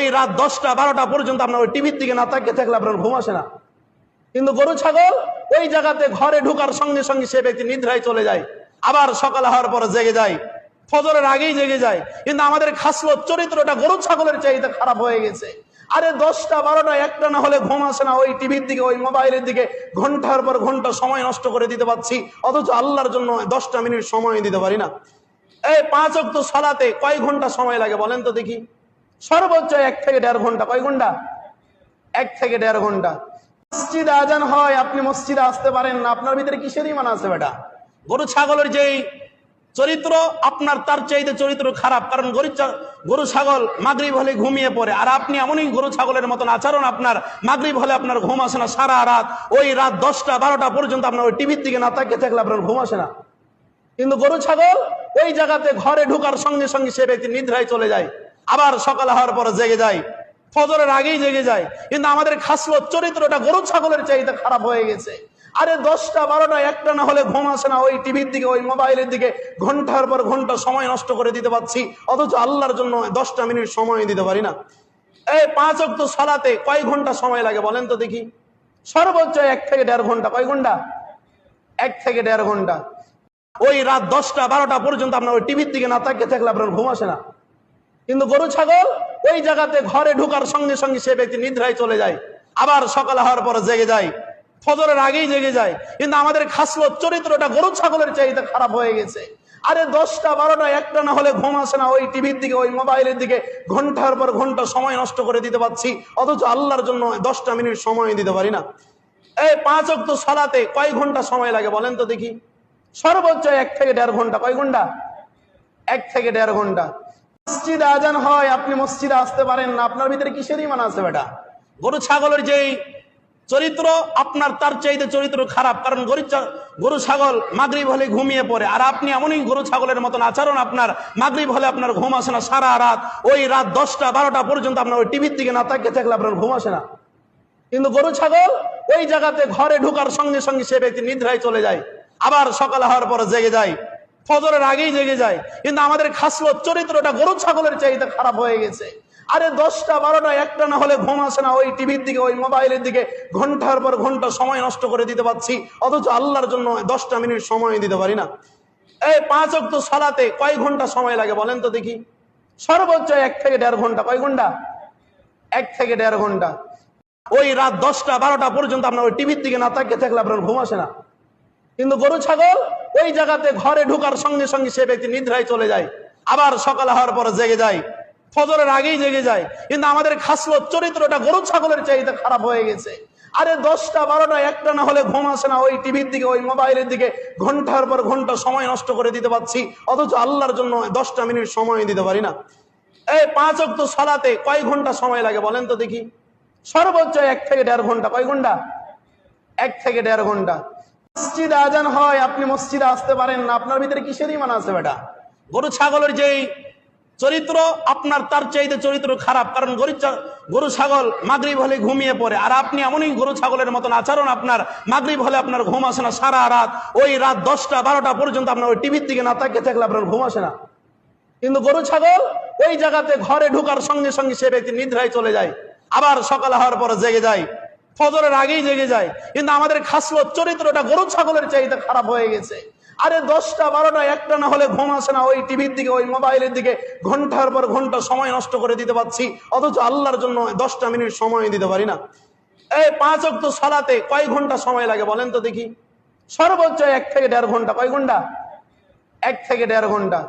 ওই রাত 10টা 12টা পর্যন্ত আপনার ওই টিভির দিকে না তাকিয়ে থাকলে আপনার ঘুম আসে না। কিন্তু গরু ছাগল ওই জায়গাতে ঘরে ঢোকার সঙ্গে সঙ্গে সে ব্যক্তি নিদ্রায় চলে যায়, আবার সকাল হওয়ার পরে জেগে যায়, ফজরের আগেই জেগে যায়। কিন্তু আমাদের খাসলত চরিত্রটা গরু ছাগলের চাইতে খারাপ হয়ে গেছে। আরে 10টা 12টা একটা না হলে ঘুম আসে না, ওই টিভির দিকে ওই মোবাইলের দিকে ঘন্টার পর ঘন্টা সময় নষ্ট করে দিতে পারছি, অথচ আল্লাহর জন্য 10টা মিনিট সময় দিতে পারি না। এই 5 ওয়াক্ত সালাতে কয় ঘন্টা সময় লাগে বলেন তো দেখি? সর্বোচ্চ 1 থেকে 1.5 ঘন্টা। কয় ঘন্টা? 1 থেকে 1.5 ঘন্টা। মসজিদে আজান হয়, আপনি মসজিদে আসতে পারেন না, আপনার ভিতরে কিসের ঈমান আছে বেটা? গরু ছাগলের যেই চরিত্র আপনার তার চাইতে চরিত্র খারাপ, কারণ গরু ছাগল মাগরিব হলে ঘুমিয়ে পড়ে, আর আপনি এমনই গরু ছাগলের মতন আচরণ, আপনার মাগরিব হলে আপনার ঘুম আসে না, সারা রাত ওই রাত 10টা 12টা পর্যন্ত আপনার ওই টিভির দিকে না তাকিয়ে থাকলে আপনার ঘুম আসে না। কিন্তু গরু ছাগল ওই জায়গাতে ঘরে ঢোকার সঙ্গে সঙ্গে সে ব্যক্তি নিদ্রায় চলে যায়, আবার সকাল হওয়ার পরে জেগে যায়, ফজরের আগেই জেগে যায়। কিন্তু আমাদের খাসলত চরিত্রটা গরু ছাগলের চাইতে খারাপ হয়ে গেছে। আরে 10টা 12টা একটা না হলে ঘুম আসে না, ওই টিভির দিকে ওই মোবাইলের দিকে ঘন্টার পর ঘন্টা সময় নষ্ট করে দিতে পারছি, অথচ আল্লাহর জন্য 10টা মিনিট সময় দিতে পারি না। এই 5 ওয়াক্ত সালাতে কয় ঘন্টা সময় লাগে বলেন তো দেখি? সর্বোচ্চ 1 থেকে 1.5 ঘন্টা। কয় ঘন্টা? 1 থেকে 1.5 ঘন্টা। ওই রাত 10টা 12টা পর্যন্ত আপনার ওই টিভির দিকে না তাকিয়ে থাকলে আপনার ঘুম আসে না। কিন্তু গরু ছাগল ওই জায়গাতে ঘরে ঢোকার সঙ্গে সঙ্গে সে ব্যক্তি নিদ্রায় চলে যায়, আবার সকাল হওয়ার পরে জেগে যায়, ফজরের আগেই জেগে যায়। কিন্তু আমাদের খাসলত চরিত্রটা গরু ছাগলের চাইতে খারাপ হয়ে গেছে। আরে 10টা 12টা একটা না হলে ঘুম আসে না, ওই টিভির দিকে ওই মোবাইলের দিকে ঘন্টার পর ঘন্টা সময় নষ্ট করে দিতে পারছি, অথচ আল্লাহর জন্য 10টা মিনিট সময় দিতে পারি না। এই 5 ওয়াক্ত সালাতে কয় ঘন্টা সময় লাগে বলেন তো দেখি? সর্বোচ্চ 1 থেকে 1.5 ঘন্টা। কয় ঘন্টা? 1 থেকে 1.5 ঘন্টা। মসজিদে আজান হয়, আপনি মসজিদে আসতে পারেন না, আপনার ভিতরে কিসের ঈমান আছে বেটা? গরু ছাগলের যেই চরিত্র আপনার তার চাইতে চরিত্র খারাপ, কারণ গরু ছাগল মাগরিব হলে ঘুমিয়ে পড়ে, আর আপনি এমনই গরু ছাগলের মতন আচরণ, আপনার মাগরিব হলে আপনার ঘুম আসে না, সারা রাত ওই রাত 10টা 12টা পর্যন্ত আপনার ওই টিভির দিকে না তাকিয়ে থাকলে আপনার ঘুম আসে না। কিন্তু গরু ছাগল ওই জায়গাতে ঘরে ঢোকার সঙ্গে সঙ্গে সে ব্যক্তি নিদ্রায় চলে যায়, আবার সকাল হওয়ার পরে জেগে যায়, ফজরের আগেই জেগে যায়। কিন্তু আমাদের খাসলত চরিত্রটা গরু ছাগলের চাইতে খারাপ হয়ে গেছে। আরে 10টা 12টা একটা না হলে ঘুম আসে না, ওই টিভির দিকে ওই মোবাইলের দিকে ঘন্টার পর ঘন্টা সময় নষ্ট করে দিতে পারছি, অথচ আল্লাহর জন্য 10টা মিনিট সময় দিতে পারি না। এই 5 ওয়াক্ত সালাতে কয় ঘন্টা সময় লাগে বলেন তো দেখি? সর্বোচ্চ 1 থেকে 1.5 ঘন্টা। কয় ঘন্টা? 1 থেকে 1.5 ঘন্টা। ওই রাত 10টা 12টা পর্যন্ত আপনার ওই টিভির দিকে না তাকিয়ে থাকলে আপনার ঘুম আসে না। কিন্তু গরু ছাগল ওই জায়গাতে ঘরে ঢোকার সঙ্গে সঙ্গে সে ব্যক্তি নিদ্রায় চলে যায়, আবার সকাল হওয়ার পরে জেগে যায়, ফজরের আগেই জেগে যায়। কিন্তু আমাদের খাসলত চরিত্রটা গরু ছাগলের চাইতে খারাপ হয়ে গেছে। আরে 10টা 12টা একটা না হলে ঘুম আসে না, ওই টিভির দিকে ওই মোবাইলের দিকে ঘন্টার পর ঘন্টা সময় নষ্ট করে দিতে পারছি, অথচ আল্লাহর জন্য 10টা মিনিট সময় দিতে পারি না। এই 5 ওয়াক্ত সালাতে কয় ঘন্টা সময় লাগে বলেন তো দেখি? সর্বোচ্চ 1 থেকে 1.5 ঘন্টা। কয় ঘন্টা? 1 থেকে 1.5 ঘন্টা। মসজিদে আজান হয়, আপনি মসজিদে আসতে পারেন না, আপনার ভিতরে কিসের ঈমান আছে বেটা? গরু ছাগলের যেই চরিত্র আপনার তার চাইতে চরিত্র খারাপ, কারণ গরু ছাগল মাগরিব হলে ঘুমিয়ে পড়ে, আর আপনি এমনই গরু ছাগলের মতন আচরণ, আপনার মাগরিব হলে আপনার ঘুম আসে না, সারা রাত ওই রাত 10টা 12টা পর্যন্ত আপনার ওই টিভির দিকে না তাকিয়ে থাকলে আপনার ঘুম আসে না। কিন্তু গরু ছাগল ওই জায়গাতে ঘরে ঢোকার সঙ্গে সঙ্গে সে ব্যক্তি নিদ্রায় চলে যায়, আবার সকাল হওয়ার পরে জেগে যায়, ফজরের আগেই জেগে যায়। কিন্তু আমাদের খাসলত চরিত্রটা গরু ছাগলের চাইতে খারাপ হয়ে গেছে। আরে 10টা 12টা একটা না হলে ঘুম আসে না, ওই টিভির দিকে ওই মোবাইলের দিকে ঘন্টার পর ঘন্টা সময় নষ্ট করে দিতে পারছি, অথচ আল্লাহর জন্য 10টা মিনিট সময় দিতে পারি না। এই 5 ওয়াক্ত সালাতে কয় ঘন্টা সময় লাগে বলেন তো দেখি? সর্বোচ্চ 1 থেকে 1.5 ঘন্টা। কয় ঘন্টা? 1 থেকে 1.5 ঘন্টা।